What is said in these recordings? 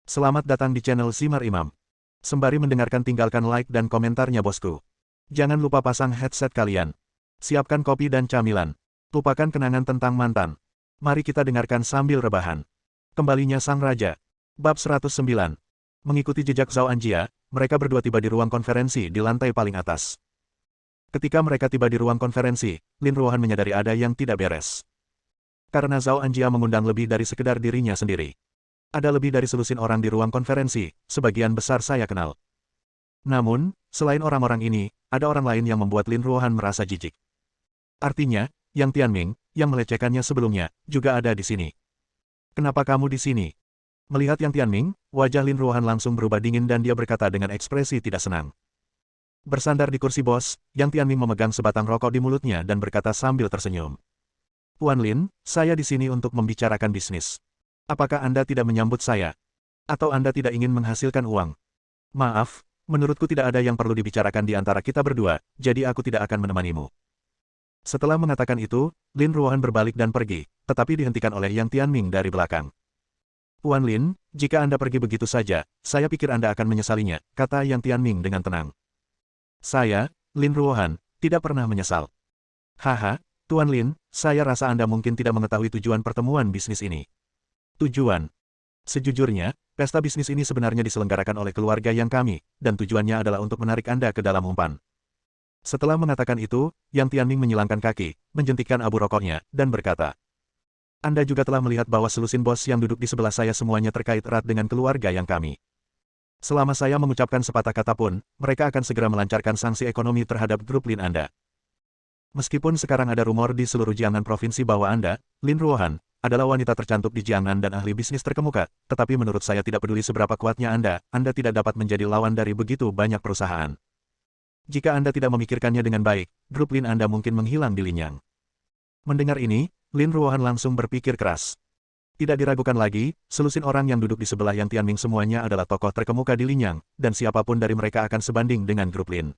Selamat datang di channel Simar Imam. Sembari mendengarkan tinggalkan like dan komentarnya bosku. Jangan lupa pasang headset kalian. Siapkan kopi dan camilan. Lupakan kenangan tentang mantan. Mari kita dengarkan sambil rebahan. Kembalinya Sang Raja. Bab 109. Mengikuti jejak Zhao Anjia, mereka berdua tiba di ruang konferensi di lantai paling atas. Ketika mereka tiba di ruang konferensi, Lin Ruohan menyadari ada yang tidak beres. Karena Zhao Anjia mengundang lebih dari sekedar dirinya sendiri. Ada lebih dari selusin orang di ruang konferensi, sebagian besar saya kenal. Namun, selain orang-orang ini, ada orang lain yang membuat Lin Ruohan merasa jijik. Artinya, Yang Tianming, yang melecehkannya sebelumnya, juga ada di sini. Kenapa kamu di sini? Melihat Yang Tianming, wajah Lin Ruohan langsung berubah dingin dan dia berkata dengan ekspresi tidak senang. Bersandar di kursi bos, Yang Tianming memegang sebatang rokok di mulutnya dan berkata sambil tersenyum. Tuan Lin, saya di sini untuk membicarakan bisnis. Apakah Anda tidak menyambut saya? Atau Anda tidak ingin menghasilkan uang? Maaf, menurutku tidak ada yang perlu dibicarakan di antara kita berdua, jadi aku tidak akan menemanimu. Setelah mengatakan itu, Lin Ruohan berbalik dan pergi, tetapi dihentikan oleh Yang Tianming dari belakang. Tuan Lin, jika Anda pergi begitu saja, saya pikir Anda akan menyesalinya, kata Yang Tianming dengan tenang. Saya, Lin Ruohan, tidak pernah menyesal. Haha, Tuan Lin, saya rasa Anda mungkin tidak mengetahui tujuan pertemuan bisnis ini. Tujuan. Sejujurnya, pesta bisnis ini sebenarnya diselenggarakan oleh keluarga yang kami, dan tujuannya adalah untuk menarik Anda ke dalam umpan. Setelah mengatakan itu, Yang Tianming menyilangkan kaki, menjentikkan abu rokoknya, dan berkata, Anda juga telah melihat bahwa selusin bos yang duduk di sebelah saya semuanya terkait erat dengan keluarga yang kami. Selama saya mengucapkan sepatah kata pun, mereka akan segera melancarkan sanksi ekonomi terhadap grup Lin Anda. Meskipun sekarang ada rumor di seluruh Jiangnan provinsi bahwa Anda, Lin Ruohan, adalah wanita tercantik di Jiangnan dan ahli bisnis terkemuka, tetapi menurut saya tidak peduli seberapa kuatnya Anda tidak dapat menjadi lawan dari begitu banyak perusahaan. Jika Anda tidak memikirkannya dengan baik, grup Lin Anda mungkin menghilang di Linyang. Mendengar ini, Lin Ruohan langsung berpikir keras. Tidak diragukan lagi, selusin orang yang duduk di sebelah Yang Tianming semuanya adalah tokoh terkemuka di Linyang, dan siapapun dari mereka akan sebanding dengan grup Lin.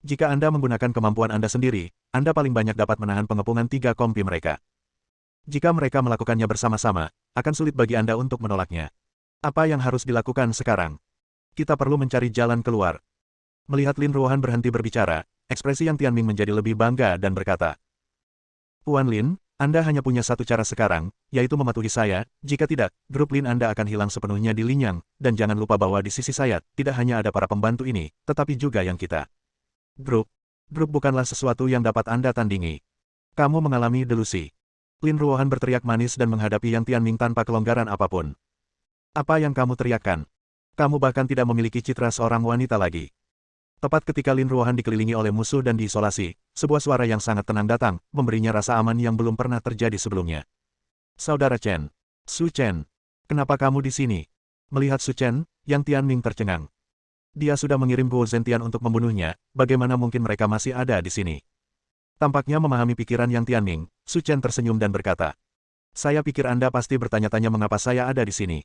Jika Anda menggunakan kemampuan Anda sendiri, Anda paling banyak dapat menahan pengepungan 3 kompi mereka. Jika mereka melakukannya bersama-sama, akan sulit bagi Anda untuk menolaknya. Apa yang harus dilakukan sekarang? Kita perlu mencari jalan keluar. Melihat Lin Ruohan berhenti berbicara, ekspresi Yang Tianming menjadi lebih bangga dan berkata, Tuan Lin, Anda hanya punya satu cara sekarang, yaitu mematuhi saya, jika tidak, grup Lin Anda akan hilang sepenuhnya di Linyang, dan jangan lupa bahwa di sisi saya, tidak hanya ada para pembantu ini, tetapi juga yang kita. Grup bukanlah sesuatu yang dapat Anda tandingi. Kamu mengalami delusi. Lin Ruohan berteriak manis dan menghadapi Yang Tianming tanpa kelonggaran apapun. Apa yang kamu teriakkan? Kamu bahkan tidak memiliki citra seorang wanita lagi. Tepat ketika Lin Ruohan dikelilingi oleh musuh dan diisolasi, sebuah suara yang sangat tenang datang, memberinya rasa aman yang belum pernah terjadi sebelumnya. Saudara Chen. Su Chen. Kenapa kamu di sini? Melihat Su Chen, Yang Tianming tercengang. Dia sudah mengirim Guo Zentian untuk membunuhnya, bagaimana mungkin mereka masih ada di sini? Tampaknya memahami pikiran Yang Tianming, Su Chen tersenyum dan berkata, Saya pikir Anda pasti bertanya-tanya mengapa saya ada di sini.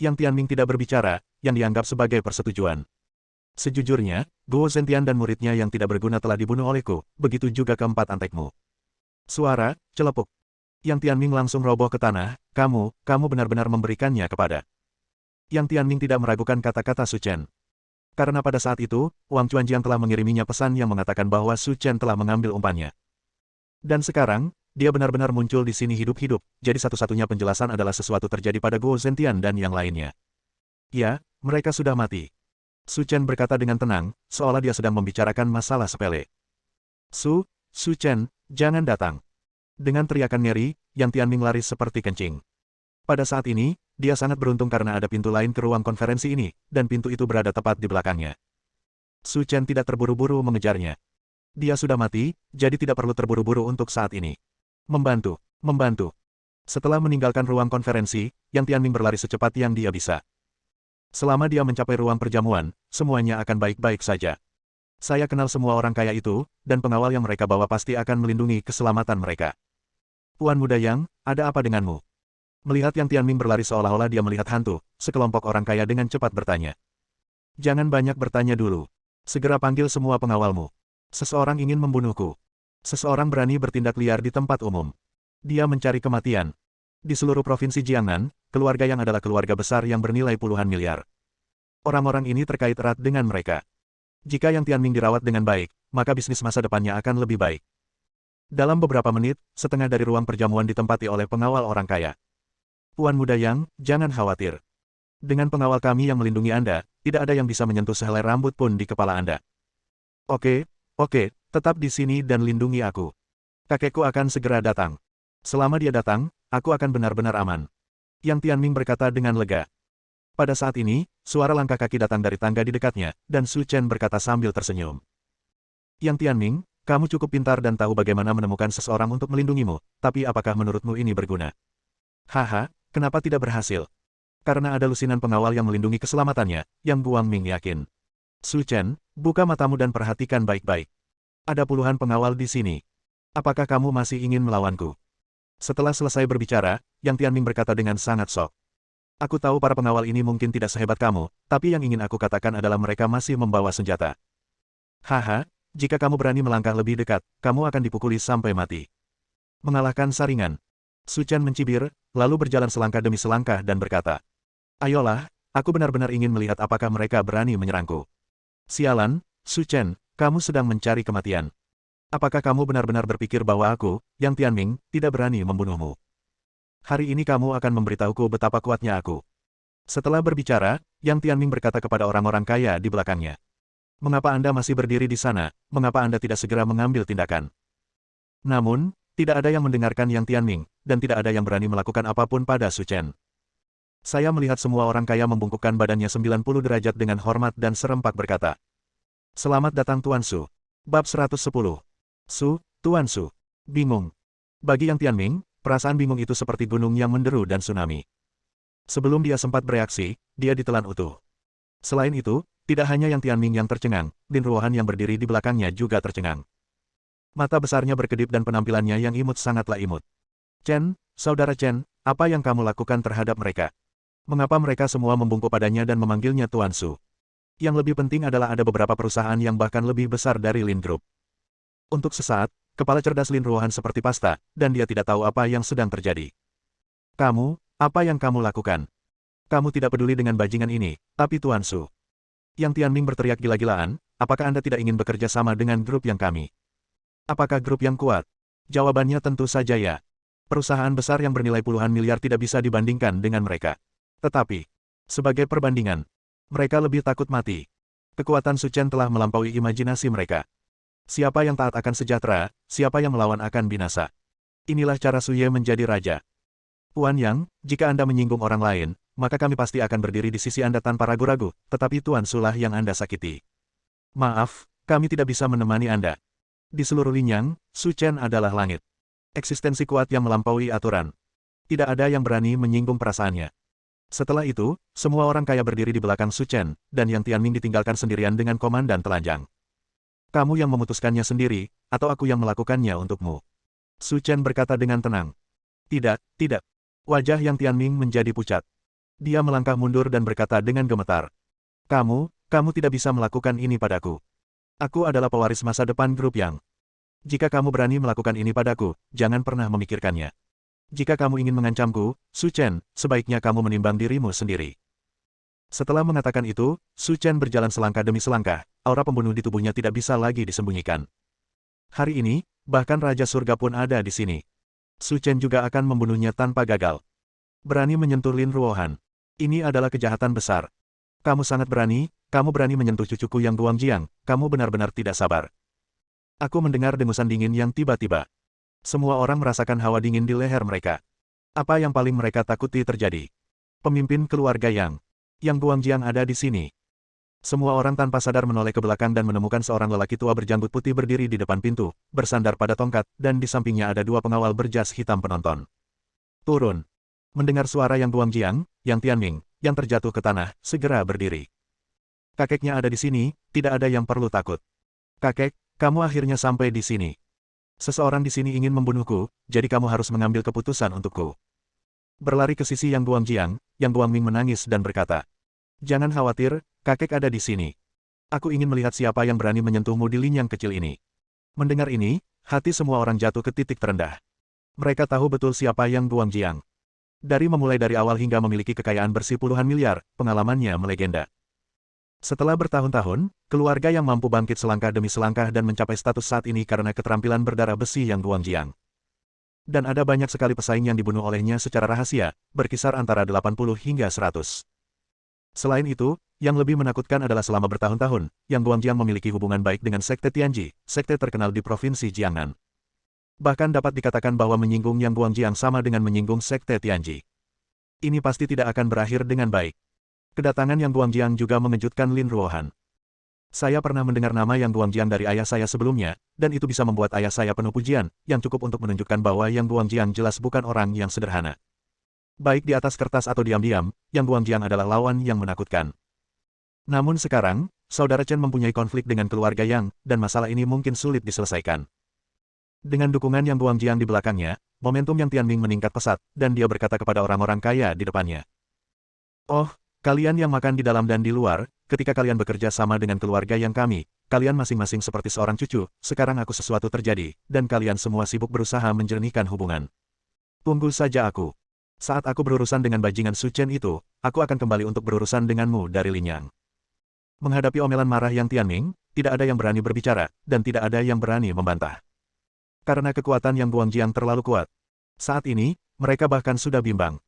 Yang Tianming tidak berbicara, yang dianggap sebagai persetujuan. Sejujurnya, Guo Zentian dan muridnya yang tidak berguna telah dibunuh olehku, begitu juga keempat antekmu. Suara, celepuk. Yang Tianming langsung roboh ke tanah, kamu benar-benar memberikannya kepada. Yang Tianming tidak meragukan kata-kata Su Chen. Karena pada saat itu, Wang Chuanjiang telah mengiriminya pesan yang mengatakan bahwa Su Chen telah mengambil umpannya. Dan sekarang, dia benar-benar muncul di sini hidup-hidup, jadi satu-satunya penjelasan adalah sesuatu terjadi pada Guo Zentian dan yang lainnya. Ya, mereka sudah mati. Su Chen berkata dengan tenang, seolah dia sedang membicarakan masalah sepele. Su Chen, jangan datang. Dengan teriakan ngeri, Yang Tianming lari seperti kencing. Pada saat ini, dia sangat beruntung karena ada pintu lain ke ruang konferensi ini, dan pintu itu berada tepat di belakangnya. Su Chen tidak terburu-buru mengejarnya. Dia sudah mati, jadi tidak perlu terburu-buru untuk saat ini. Membantu. Setelah meninggalkan ruang konferensi, Yang Tianming berlari secepat yang dia bisa. Selama dia mencapai ruang perjamuan, semuanya akan baik-baik saja. Saya kenal semua orang kaya itu, dan pengawal yang mereka bawa pasti akan melindungi keselamatan mereka. Tuan Muda Yang, ada apa denganmu? Melihat Yang Tianming berlari seolah-olah dia melihat hantu, sekelompok orang kaya dengan cepat bertanya. Jangan banyak bertanya dulu. Segera panggil semua pengawalmu. Seseorang ingin membunuhku. Seseorang berani bertindak liar di tempat umum. Dia mencari kematian. Di seluruh provinsi Jiangnan, keluarga yang adalah keluarga besar yang bernilai puluhan miliar. Orang-orang ini terkait erat dengan mereka. Jika Yang Tianming dirawat dengan baik, maka bisnis masa depannya akan lebih baik. Dalam beberapa menit, setengah dari ruang perjamuan ditempati oleh pengawal orang kaya. Puan muda Yang, jangan khawatir. Dengan pengawal kami yang melindungi Anda, tidak ada yang bisa menyentuh sehelai rambut pun di kepala Anda. Oke, tetap di sini dan lindungi aku. Kakekku akan segera datang. Selama dia datang, aku akan benar-benar aman. Yang Tianming berkata dengan lega. Pada saat ini, suara langkah kaki datang dari tangga di dekatnya, dan Su Chen berkata sambil tersenyum. Yang Tianming, kamu cukup pintar dan tahu bagaimana menemukan seseorang untuk melindungimu, tapi apakah menurutmu ini berguna? Haha, kenapa tidak berhasil? Karena ada lusinan pengawal yang melindungi keselamatannya, Yang Guangming yakin. Su Chen, buka matamu dan perhatikan baik-baik. Ada puluhan pengawal di sini. Apakah kamu masih ingin melawanku? Setelah selesai berbicara, Yang Tianming berkata dengan sangat sok. Aku tahu para pengawal ini mungkin tidak sehebat kamu, tapi yang ingin aku katakan adalah mereka masih membawa senjata. Haha, jika kamu berani melangkah lebih dekat, kamu akan dipukuli sampai mati. Mengalahkan saringan. Su Chen mencibir, lalu berjalan selangkah demi selangkah dan berkata, ayolah, aku benar-benar ingin melihat apakah mereka berani menyerangku. Sialan, Su Chen, kamu sedang mencari kematian. Apakah kamu benar-benar berpikir bahwa aku, Yang Tianming, tidak berani membunuhmu? Hari ini kamu akan memberitahuku betapa kuatnya aku. Setelah berbicara, Yang Tianming berkata kepada orang-orang kaya di belakangnya. Mengapa Anda masih berdiri di sana, mengapa Anda tidak segera mengambil tindakan? Namun, tidak ada yang mendengarkan Yang Tianming, dan tidak ada yang berani melakukan apapun pada Su Chen. Saya melihat semua orang kaya membungkukkan badannya 90 derajat dengan hormat dan serempak berkata. Selamat datang Tuan Su. Bab 110. Su, Tuan Su. Bingung. Bagi Yang Tianming, perasaan bingung itu seperti gunung yang menderu dan tsunami. Sebelum dia sempat bereaksi, dia ditelan utuh. Selain itu, tidak hanya Yang Tianming yang tercengang, Lin Ruohan yang berdiri di belakangnya juga tercengang. Mata besarnya berkedip dan penampilannya yang imut sangatlah imut. Chen, saudara Chen, apa yang kamu lakukan terhadap mereka? Mengapa mereka semua membungkuk padanya dan memanggilnya Tuan Su? Yang lebih penting adalah ada beberapa perusahaan yang bahkan lebih besar dari Lin Group. Untuk sesaat, kepala cerdas Lin Ruohan seperti pasta, dan dia tidak tahu apa yang sedang terjadi. Kamu, apa yang kamu lakukan? Kamu tidak peduli dengan bajingan ini, tapi Tuan Su. Yang Tianming berteriak gila-gilaan, apakah Anda tidak ingin bekerja sama dengan grup yang kami? Apakah grup yang kuat? Jawabannya tentu saja ya. Perusahaan besar yang bernilai puluhan miliar tidak bisa dibandingkan dengan mereka. Tetapi, sebagai perbandingan, mereka lebih takut mati. Kekuatan Su Chen telah melampaui imajinasi mereka. Siapa yang taat akan sejahtera, siapa yang melawan akan binasa. Inilah cara Su Ye menjadi raja. Puan Yang, jika Anda menyinggung orang lain, maka kami pasti akan berdiri di sisi Anda tanpa ragu-ragu, tetapi Tuan Su lah yang Anda sakiti. Maaf, kami tidak bisa menemani Anda. Di seluruh Linyang, Su Chen adalah langit. Eksistensi kuat yang melampaui aturan. Tidak ada yang berani menyinggung perasaannya. Setelah itu, semua orang kaya berdiri di belakang Su Chen, dan Yang Tianming ditinggalkan sendirian dengan komandan telanjang. Kamu yang memutuskannya sendiri, atau aku yang melakukannya untukmu? Su Chen berkata dengan tenang. Tidak. Wajah Yang Tianming menjadi pucat. Dia melangkah mundur dan berkata dengan gemetar. Kamu tidak bisa melakukan ini padaku. Aku adalah pewaris masa depan grup Yang. Jika kamu berani melakukan ini padaku, jangan pernah memikirkannya. Jika kamu ingin mengancamku, Su Chen, sebaiknya kamu menimbang dirimu sendiri. Setelah mengatakan itu, Su Chen berjalan selangkah demi selangkah, aura pembunuh di tubuhnya tidak bisa lagi disembunyikan. Hari ini, bahkan Raja Surga pun ada di sini. Su Chen juga akan membunuhnya tanpa gagal. Berani menyentuh Lin Ruohan. Ini adalah kejahatan besar. Kamu sangat berani, kamu berani menyentuh cucuku Yang Guangjiang, kamu benar-benar tidak sabar. Aku mendengar dengusan dingin yang tiba-tiba. Semua orang merasakan hawa dingin di leher mereka. Apa yang paling mereka takuti terjadi? Pemimpin keluarga Yang Guangjiang ada di sini. Semua orang tanpa sadar menoleh ke belakang dan menemukan seorang lelaki tua berjanggut putih berdiri di depan pintu, bersandar pada tongkat, dan di sampingnya ada dua pengawal berjas hitam penonton. Turun. Mendengar suara Yang Guangjiang, Yang Tianming, yang terjatuh ke tanah, segera berdiri. Kakeknya ada di sini, tidak ada yang perlu takut. Kakek, kamu akhirnya sampai di sini. Seseorang di sini ingin membunuhku, jadi kamu harus mengambil keputusan untukku. Berlari ke sisi Yang Guangjiang, Yang Guangming menangis dan berkata, jangan khawatir, kakek ada di sini. Aku ingin melihat siapa yang berani menyentuhmu di linyang kecil ini. Mendengar ini, hati semua orang jatuh ke titik terendah. Mereka tahu betul siapa Yang Guangjiang. Dari memulai dari awal hingga memiliki kekayaan bersih puluhan miliar, pengalamannya melegenda. Setelah bertahun-tahun, keluarga yang mampu bangkit selangkah demi selangkah dan mencapai status saat ini karena keterampilan berdarah besi yang Guangjiang. Dan ada banyak sekali pesaing yang dibunuh olehnya secara rahasia, berkisar antara 80 hingga 100. Selain itu, yang lebih menakutkan adalah selama bertahun-tahun, Yang Guangjiang memiliki hubungan baik dengan Sekte Tianji, sekte terkenal di Provinsi Jiangnan. Bahkan dapat dikatakan bahwa menyinggung Yang Guangjiang sama dengan menyinggung Sekte Tianji. Ini pasti tidak akan berakhir dengan baik. Kedatangan Yang Guangjiang juga mengejutkan Lin Ruohan. Saya pernah mendengar nama Yang Guangjiang dari ayah saya sebelumnya, dan itu bisa membuat ayah saya penuh pujian, yang cukup untuk menunjukkan bahwa Yang Guangjiang jelas bukan orang yang sederhana. Baik di atas kertas atau diam-diam, Yang Guangjiang adalah lawan yang menakutkan. Namun sekarang, Saudara Chen mempunyai konflik dengan keluarga Yang, dan masalah ini mungkin sulit diselesaikan. Dengan dukungan Yang Guangjiang di belakangnya, momentum Yang Tianming meningkat pesat, dan dia berkata kepada orang-orang kaya di depannya. Oh, kalian yang makan di dalam dan di luar, ketika kalian bekerja sama dengan keluarga Yang kami, kalian masing-masing seperti seorang cucu, sekarang aku sesuatu terjadi, dan kalian semua sibuk berusaha menjernihkan hubungan. Tunggu saja aku. Saat aku berurusan dengan bajingan Su Chen itu, aku akan kembali untuk berurusan denganmu dari Linyang. Menghadapi omelan marah Yang Tianming, tidak ada yang berani berbicara, dan tidak ada yang berani membantah. Karena kekuatan Yang Guangjiang terlalu kuat. Saat ini, mereka bahkan sudah bimbang.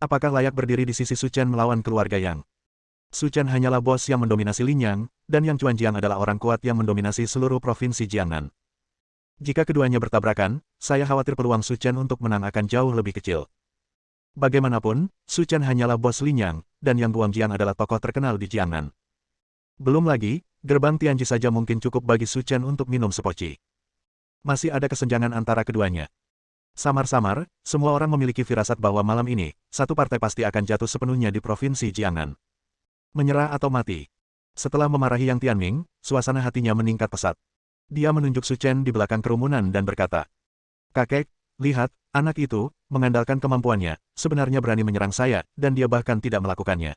Apakah layak berdiri di sisi Su Chen melawan keluarga Yang? Su Chen hanyalah bos yang mendominasi Linyang, dan Yang Chuanjiang adalah orang kuat yang mendominasi seluruh provinsi Jiangnan. Jika keduanya bertabrakan, saya khawatir peluang Su Chen untuk menang akan jauh lebih kecil. Bagaimanapun, Su Chen hanyalah bos Linyang, dan Yang Guangjiang adalah tokoh terkenal di Jiangnan. Belum lagi, gerbang Tianji saja mungkin cukup bagi Su Chen untuk minum sepoci. Masih ada kesenjangan antara keduanya. Samar-samar, semua orang memiliki firasat bahwa malam ini, satu partai pasti akan jatuh sepenuhnya di provinsi Jiangnan. Menyerah atau mati. Setelah memarahi Yang Tianming, suasana hatinya meningkat pesat. Dia menunjuk Su Chen di belakang kerumunan dan berkata, "Kakek, lihat, anak itu, mengandalkan kemampuannya, sebenarnya berani menyerang saya, dan dia bahkan tidak melakukannya.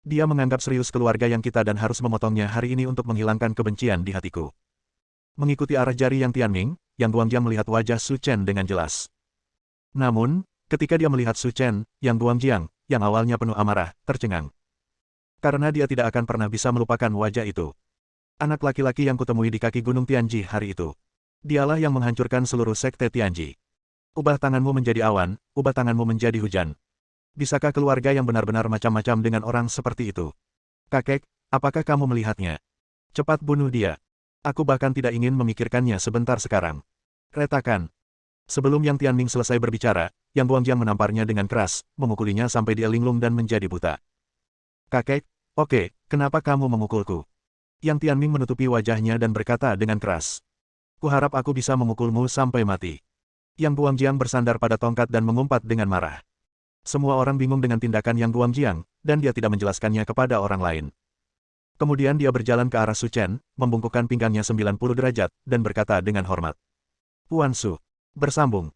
Dia menganggap serius keluarga Yang kita dan harus memotongnya hari ini untuk menghilangkan kebencian di hatiku." Mengikuti arah jari Yang Tianming, Yang Guangjiang melihat wajah Su Chen dengan jelas. Namun, ketika dia melihat Su Chen, Yang Guangjiang, yang awalnya penuh amarah, tercengang. Karena dia tidak akan pernah bisa melupakan wajah itu. Anak laki-laki yang kutemui di kaki Gunung Tianji hari itu. Dialah yang menghancurkan seluruh sekte Tianji. Ubah tanganmu menjadi awan, ubah tanganmu menjadi hujan. Bisakah keluarga yang benar-benar macam-macam dengan orang seperti itu? Kakek, apakah kamu melihatnya? Cepat bunuh dia. Aku bahkan tidak ingin memikirkannya sebentar sekarang. Retakan. Sebelum Yang Tianming selesai berbicara, Yang Guangjiang menamparnya dengan keras, memukulinya sampai dia linglung dan menjadi buta. Kakek, oke, kenapa kamu memukulku? Yang Tianming menutupi wajahnya dan berkata dengan keras. Kuharap aku bisa memukulmu sampai mati. Yang Guangjiang bersandar pada tongkat dan mengumpat dengan marah. Semua orang bingung dengan tindakan Yang Guangjiang, dan dia tidak menjelaskannya kepada orang lain. Kemudian dia berjalan ke arah Su Chen, membungkukkan pinggangnya 90 derajat, dan berkata dengan hormat. Puan Su. Bersambung.